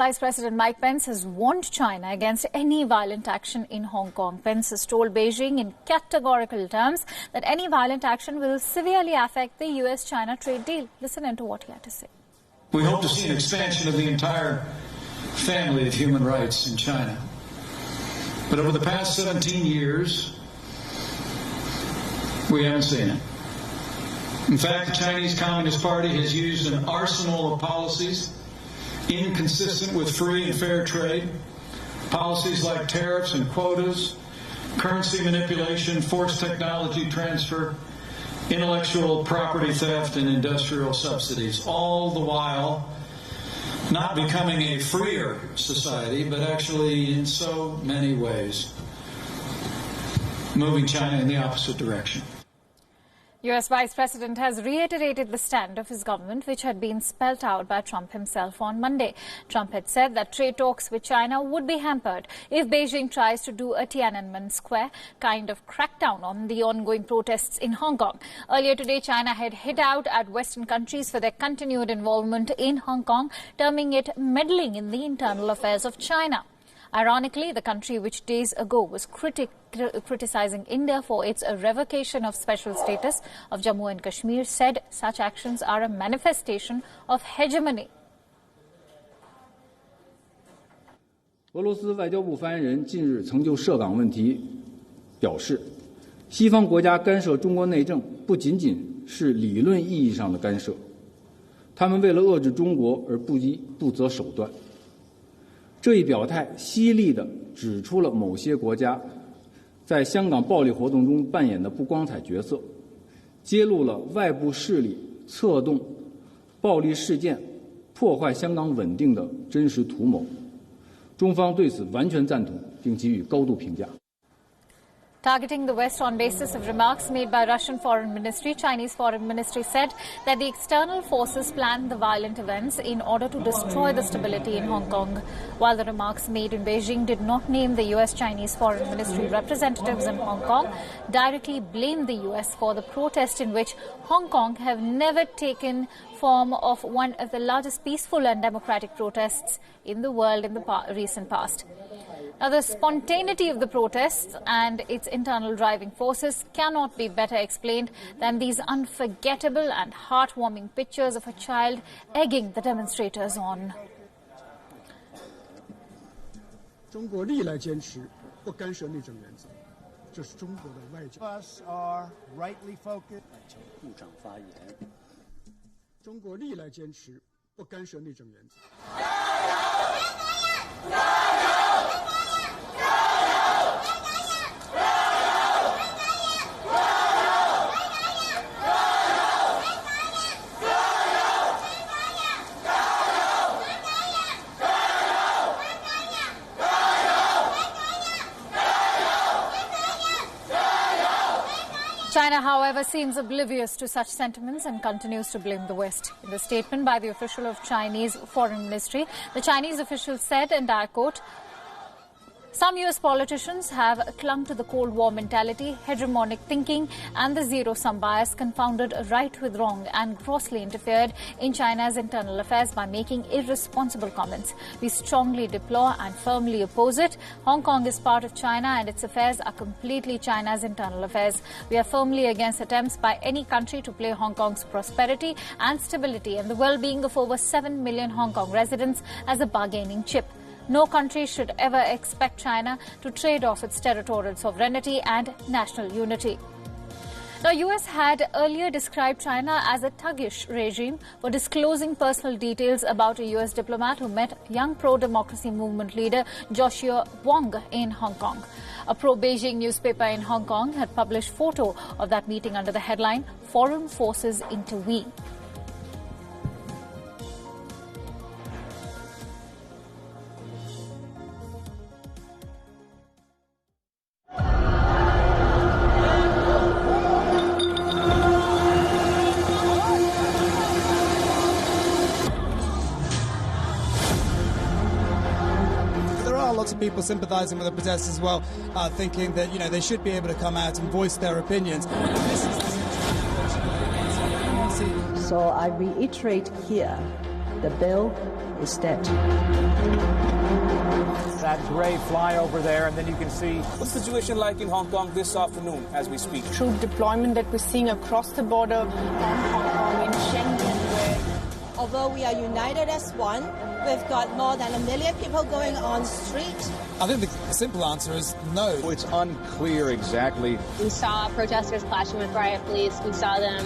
Vice President Mike Pence has warned China against any violent action in Hong Kong. Pence has told Beijing in categorical terms that any violent action will severely affect the US-China trade deal. Listen into what he had to say. We hope to see an expansion of the entire family of human rights in China. But over the past 17 years, we haven't seen it. In fact, the Chinese Communist Party has used an arsenal of policies inconsistent with free and fair trade, policies like tariffs and quotas, currency manipulation, forced technology transfer, intellectual property theft, and industrial subsidies, all the while not becoming a freer society, but actually in so many ways moving China in the opposite direction. US Vice President has reiterated the stand of his government, which had been spelled out by Trump himself on Monday. Trump had said that trade talks with China would be hampered if Beijing tries to do a Tiananmen Square kind of crackdown on the ongoing protests in Hong Kong. Earlier today, China had hit out at Western countries for their continued involvement in Hong Kong, terming it meddling in the internal affairs of China. Ironically, the country which days ago was criticizing India for its revocation of special status of Jammu and Kashmir said such actions are a manifestation of hegemony. 俄罗斯外交部发言人近日曾就涉港问题表示，西方国家干涉中国内政不仅仅是理论意义上的干涉，他们为了遏制中国而不择手段。这一表态犀利地指出了某些国家在香港暴力活动中扮演的不光彩角色，揭露了外部势力策动暴力事件破坏香港稳定的真实图谋。中方对此完全赞同，并给予高度评价。Targeting the West on basis of remarks made by Russian Foreign Ministry, Chinese Foreign Ministry said that the external forces planned the violent events in order to destroy the stability in Hong Kong. While the remarks made in Beijing did not name the US-Chinese Foreign Ministry representatives in Hong Kong, directly blamed the US for the protest in which Hong Kong have never taken form of one of the largest peaceful and democratic protests in the world in the recent past. Now, the spontaneity of the protests and its internal driving forces cannot be better explained than these unforgettable and heartwarming pictures of a child egging the demonstrators on. 中国历来坚持不干涉内政原则，这是中国的外交。Us are rightly focused. 部长发言。中国历来坚持不干涉内政原则。 China, however, seems oblivious to such sentiments and continues to blame the West. In the statement by the official of Chinese Foreign Ministry, the Chinese official said, and I quote, "Some US politicians have clung to the Cold War mentality, hegemonic thinking, and the zero-sum bias, confounded right with wrong, and grossly interfered in China's internal affairs by making irresponsible comments. We strongly deplore and firmly oppose it. Hong Kong is part of China, and its affairs are completely China's internal affairs. We are firmly against attempts by any country to play Hong Kong's prosperity and stability and the well-being of over 7 million Hong Kong residents as a bargaining chip. No country should ever expect China to trade off its territorial sovereignty and national unity." Now, US had earlier described China as a thuggish regime for disclosing personal details about a US diplomat who met young pro-democracy movement leader Joshua Wong in Hong Kong. A pro-Beijing newspaper in Hong Kong had published photo of that meeting under the headline, "Foreign Forces Intervene." Lots of people sympathising with the protests as well, thinking that, they should be able to come out and voice their opinions. So I reiterate here, the bill is dead. That gray flyover there, and then you can see... What's the situation like in Hong Kong this afternoon as we speak? Troop deployment that we're seeing across the border from Hong Kong in Shenzhen, where... Although we are united as one, we've got more than 1 million people going on street. I think the simple answer is no. It's unclear exactly. We saw protesters clashing with riot police. We saw them